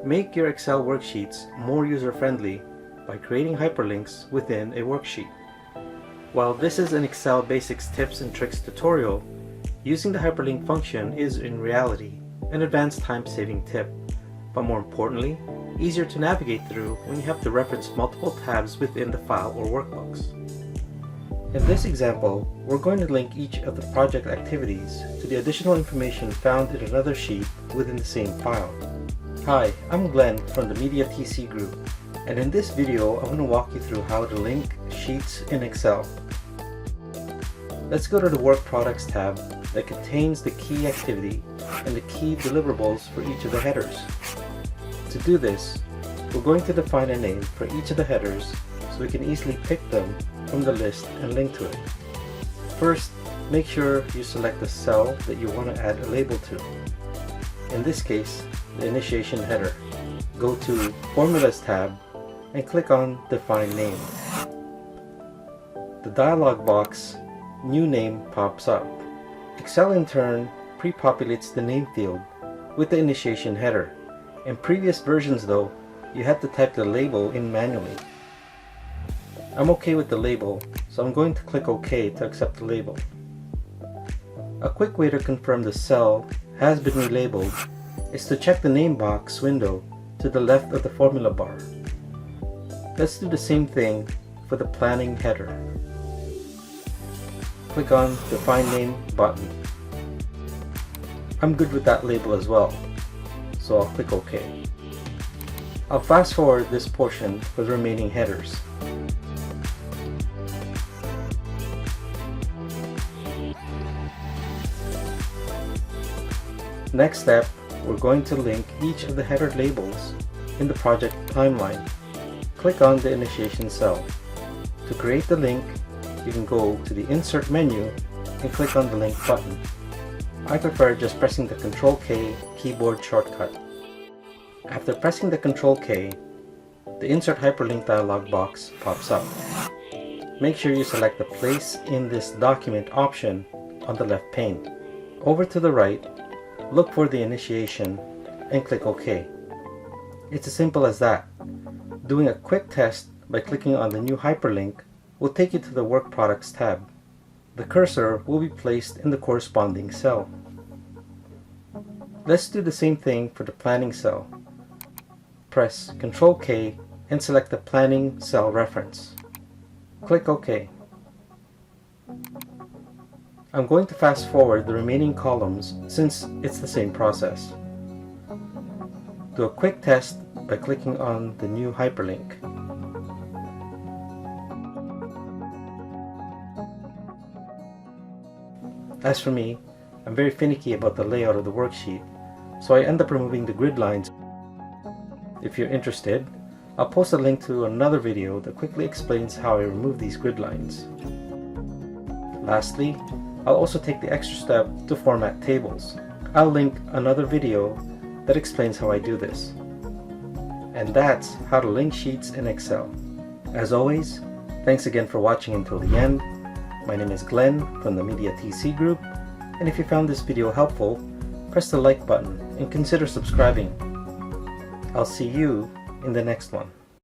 Make your Excel worksheets more user-friendly by creating hyperlinks within a worksheet. While this is an Excel Basics Tips and Tricks tutorial, using the hyperlink function is in reality an advanced time-saving tip, but more importantly, easier to navigate through when you have to reference multiple tabs within the file or workbooks. In this example, we're going to link each of the project activities to the additional information found in another sheet within the same file. Hi, I'm Glenn from the mediaTCgroup, and in this video I'm going to walk you through how to link sheets in Excel. Let's go to the Work Products tab that contains the key activity and the key deliverables for each of the headers. To do this, we're going to define a name for each of the headers so we can easily pick them from the list and link to it. First, make sure you select the cell that you want to add a label to. In this case, the initiation header. Go to Formulas tab and click on Define Name. The dialog box New Name pops up. Excel in turn pre-populates the name field with the initiation header. In previous versions though, you had to type the label in manually. I'm okay with the label, so I'm going to click OK to accept the label. A quick way to confirm the cell has been relabeled is to check the name box window to the left of the formula bar. Let's do the same thing for the planning header. Click on Define Name button. I'm good with that label as well, so I'll click OK. I'll fast forward this portion for the remaining headers. Next step, we're going to link each of the header labels in the project timeline. Click on the initiation cell. To create the link, you can go to the Insert menu and click on the Link button. I prefer just pressing the CTRL+K keyboard shortcut. After pressing the CTRL+K, the Insert Hyperlink dialog box pops up. Make sure you select the Place in this document option on the left pane. Over to the right, look for the initiation and click OK. It's as simple as that. Doing a quick test by clicking on the new hyperlink will take you to the Work Products tab. The cursor will be placed in the corresponding cell. Let's do the same thing for the planning cell. Press CTRL+K and select the planning cell reference. Click OK. I'm going to fast forward the remaining columns since it's the same process. Do a quick test by clicking on the new hyperlink. As for me, I'm very finicky about the layout of the worksheet, so I end up removing the grid lines. If you're interested, I'll post a link to another video that quickly explains how I remove these grid lines. Lastly, I'll also take the extra step to format tables. I'll link another video that explains how I do this. And that's how to link sheets in Excel. As always, thanks again for watching until the end. My name is Glenn from the mediaTCgroup, and if you found this video helpful, press the like button and consider subscribing. I'll see you in the next one.